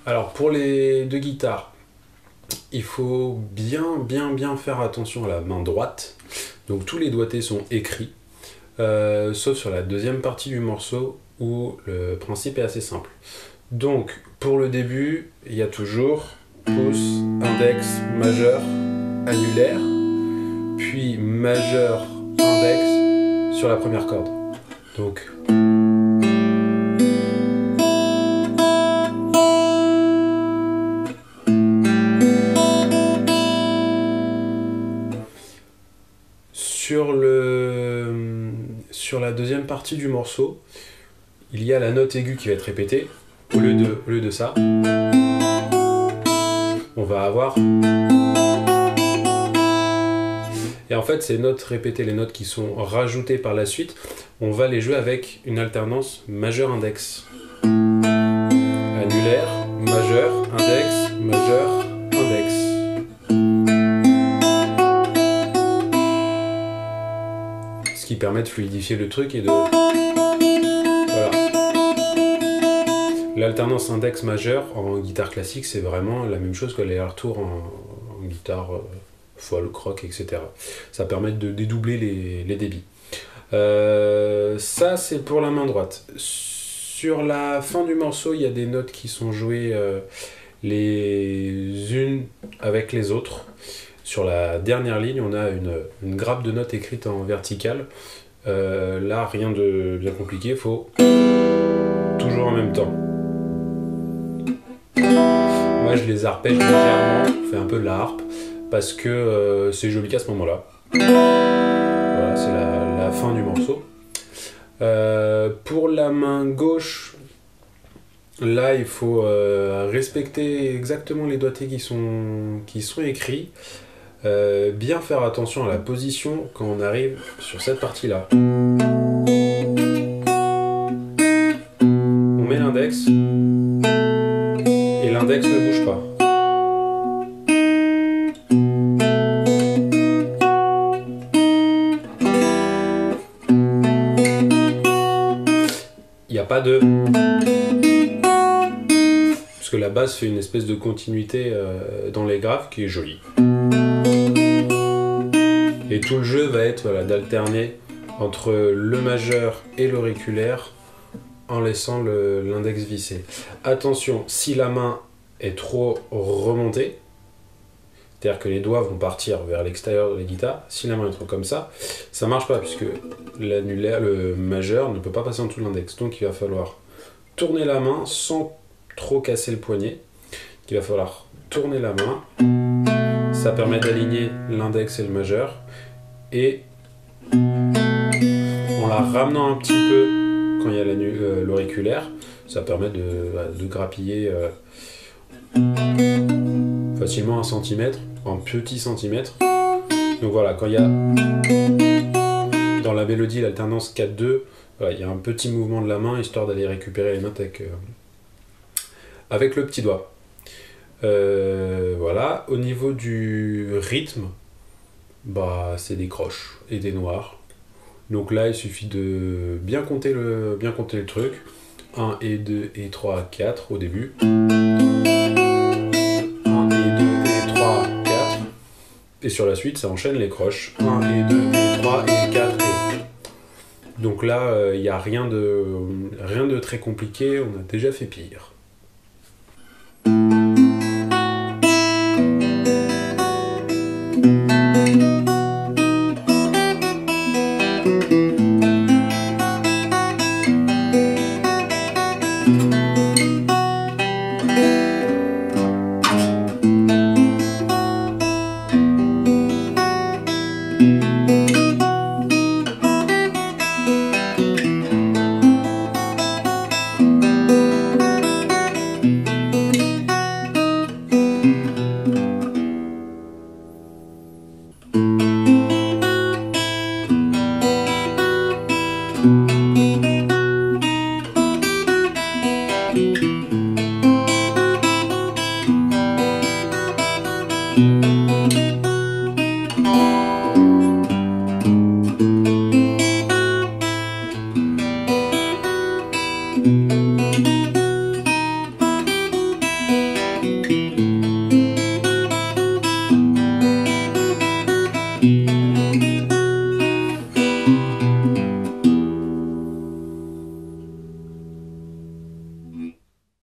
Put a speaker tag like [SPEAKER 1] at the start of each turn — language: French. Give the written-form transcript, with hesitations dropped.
[SPEAKER 1] Alors pour les deux guitares, il faut bien faire attention à la main droite. Donc tous les doigtés sont écrits, sauf sur la deuxième partie du morceau où le principe est assez simple. Donc pour le début, il y a toujours pouce, index, majeur, annulaire, puis majeur, index sur la première corde. Donc sur la deuxième partie du morceau, il y a la note aiguë qui va être répétée. Au lieu de ça, on va avoir... Et en fait, ces notes répétées, les notes qui sont rajoutées par la suite, on va les jouer avec une alternance majeur-index. Annulaire, majeur, index, majeur, index. Ce qui permet de fluidifier le truc et de... Voilà. L'alternance index majeur en guitare classique, c'est vraiment la même chose que les retours en guitare folk, rock, etc. Ça permet de dédoubler les débits. Ça, c'est pour la main droite. Sur la fin du morceau, il y a des notes qui sont jouées les unes avec les autres. Sur la dernière ligne, on a une grappe de notes écrite en verticale. Là, rien de bien compliqué, il faut toujours en même temps. Moi, je les arpège légèrement, je fais un peu de la harpe, parce que c'est joli à ce moment-là. Voilà, c'est la fin du morceau. Pour la main gauche, là, il faut respecter exactement les doigtés qui sont écrits. Bien faire attention à la position quand on arrive sur cette partie-là. On met l'index et l'index ne bouge pas. Il n'y a pas de... Parce que la basse fait une espèce de continuité dans les graves qui est jolie. Et tout le jeu va être voilà, d'alterner entre le majeur et l'auriculaire en laissant l'index visser. Attention, si la main est trop remontée, c'est-à-dire que les doigts vont partir vers l'extérieur de la guitare, si la main est trop comme ça marche pas puisque l'annulaire, le majeur ne peut pas passer en dessous de l'index. Donc il va falloir tourner la main sans trop casser le poignet. Il va falloir tourner la main. Ça permet d'aligner l'index et le majeur. Et en la ramenant un petit peu quand il y a l'auriculaire, ça permet de grappiller facilement 1 cm, en petits centimètres. Donc voilà, quand il y a dans la mélodie l'alternance 4-2, voilà, il y a un petit mouvement de la main histoire d'aller récupérer les notes avec le petit doigt. Voilà, au niveau du rythme, bah, c'est des croches et des noirs. Donc là, il suffit de bien compter le truc. 1 et 2 et 3, 4 au début. 1 et 2 et 3, 4. Et sur la suite, ça enchaîne les croches. 1 et 2 et 3 et 4 et... Donc là, il n'y a rien de très compliqué, on a déjà fait pire.